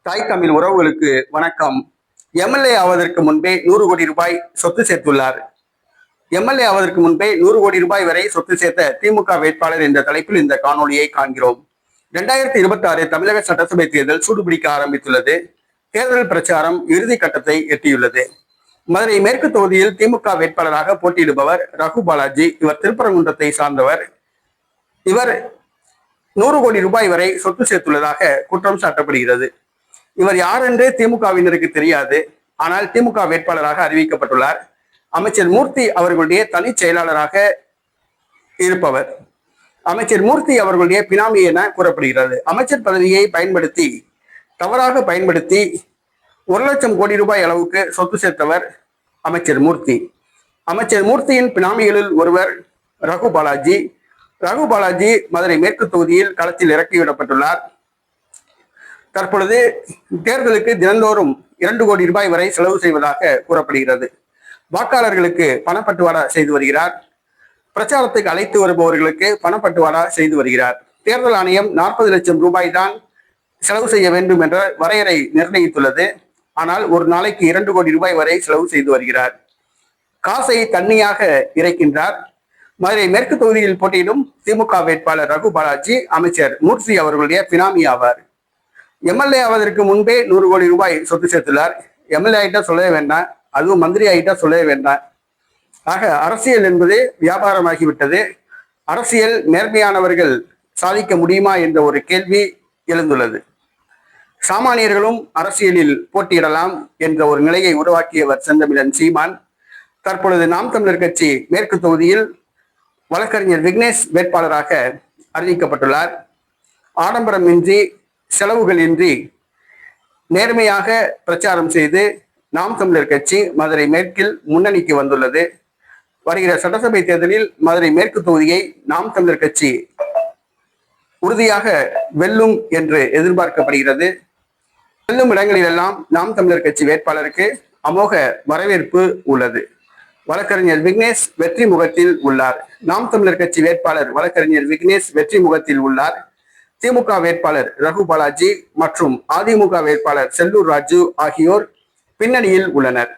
தாய் தமிழ் உறவுகளுக்கு வணக்கம். எம்எல்ஏ ஆவதற்கு முன்பே 100 கோடி ரூபாய் சொத்து சேர்த்துள்ளார். எம்எல்ஏ ஆவதற்கு முன்பே 100 கோடி ரூபாய் வரை சொத்து சேர்த்த திமுக வேட்பாளர் என்ற தலைப்பில் இந்த காணொலியை காண்கிறோம். 2026 தமிழக சட்டசபை தேர்தல் சூடுபிடிக்க ஆரம்பித்துள்ளது. தேர்தல் பிரச்சாரம் இறுதி கட்டத்தை எட்டியுள்ளது. மதுரை மேற்கு தொகுதியில் திமுக வேட்பாளராக போட்டியிடுபவர் ரகு பாலாஜி. இவர் திருப்பரங்குன்றத்தை சார்ந்தவர். இவர் 100 கோடி ரூபாய் வரை சொத்து சேர்த்துள்ளதாக குற்றம் சாட்டப்படுகிறது. இவர் யார் என்று திமுகவினருக்கு தெரியாது. ஆனால் திமுக வேட்பாளராக அறிவிக்கப்பட்டுள்ளார். அமைச்சர் மூர்த்தி அவர்களுடைய தனி செயலாளராக இருப்பவர். அமைச்சர் மூர்த்தி அவர்களுடைய பினாமி என கூறப்படுகிறது. அமைச்சர் பதவியை தவறாக பயன்படுத்தி 1 லட்சம் கோடி ரூபாய் அளவுக்கு சொத்து சேர்த்தவர் அமைச்சர் மூர்த்தி. அமைச்சர் மூர்த்தியின் பினாமிகளில் ஒருவர் ரகு பாலாஜி. ரகு பாலாஜி மதுரை மேற்கு தொகுதியில் களத்தில் இறக்கிவிடப்பட்டுள்ளார். தற்பொழுது தேர்தலுக்கு தினந்தோறும் 2 கோடி ரூபாய் வரை செலவு செய்வதாக கூறப்படுகிறது. வாக்காளர்களுக்கு பணப்பட்டுவாடா செய்து வருகிறார். பிரச்சாரத்துக்கு அழைத்து வருபவர்களுக்கு பணப்பட்டுவாடா செய்து வருகிறார். தேர்தல் ஆணையம் 40 லட்சம் ரூபாய் தான் செலவு செய்ய வேண்டும் என்ற வரையறை நிர்ணயித்துள்ளது. ஆனால் ஒரு நாளைக்கு 2 கோடி ரூபாய் வரை செலவு செய்து வருகிறார். காசை தண்ணியாக இறைக்கின்றார். மதுரை மேற்கு தொகுதியில் போட்டியிடும் திமுக வேட்பாளர் ரகு பாலாஜி அமைச்சர் மூர்த்தி அவர்களுடைய பினாமி ஆவார். எம்எல்ஏ ஆவதற்கு முன்பே 100 கோடி ரூபாய் சொத்து சேர்த்துள்ளார். எம்எல்ஏ ஆகிட்டா சொல்லவே வேண்டாம், அதுவும் மந்திரி ஆகிட்டா சொல்லவே வேண்டாம். ஆக அரசியல் என்பது வியாபாரமாகிவிட்டது. அரசியல் நேர்மையானவர்கள் சாதிக்க முடியுமா என்ற ஒரு கேள்வி எழுந்துள்ளது. சாமானியர்களும் அரசியலில் போட்டியிடலாம் என்ற ஒரு நிலையை உருவாக்கியவர் செந்தமிழன் சீமான். தற்பொழுது நாம் தமிழர் கட்சி மேற்கு தொகுதியில் வழக்கறிஞர் விக்னேஷ் வேட்பாளராக அறிவிக்கப்பட்டுள்ளார். ஆடம்பரமின்றி செலவுகள் இன்றி நேர்மையாக பிரச்சாரம் செய்து நாம் தமிழர் கட்சி மதுரை மேற்கில் முன்னணிக்கு வந்துள்ளது. வருகிற சட்டசபை தேர்தலில் மதுரை மேற்கு தொகுதியை நாம் தமிழர் கட்சி உறுதியாக வெல்லும் என்று எதிர்பார்க்கப்படுகிறது. வெல்லும் இடங்களிலெல்லாம் நாம் தமிழர் கட்சி வேட்பாளருக்கு அமோக வரவேற்பு உள்ளது. வழக்கறிஞர் விக்னேஷ் வெற்றி முகத்தில் உள்ளார். நாம் தமிழர் கட்சி வேட்பாளர் வழக்கறிஞர் விக்னேஷ் வெற்றி முகத்தில் உள்ளார். திமுக வேட்பாளர் ரகு பாலாஜி மற்றும் அதிமுக வேட்பாளர் செல்லூர் ராஜு ஆகியோர் பின்னணியில் உள்ளனர்.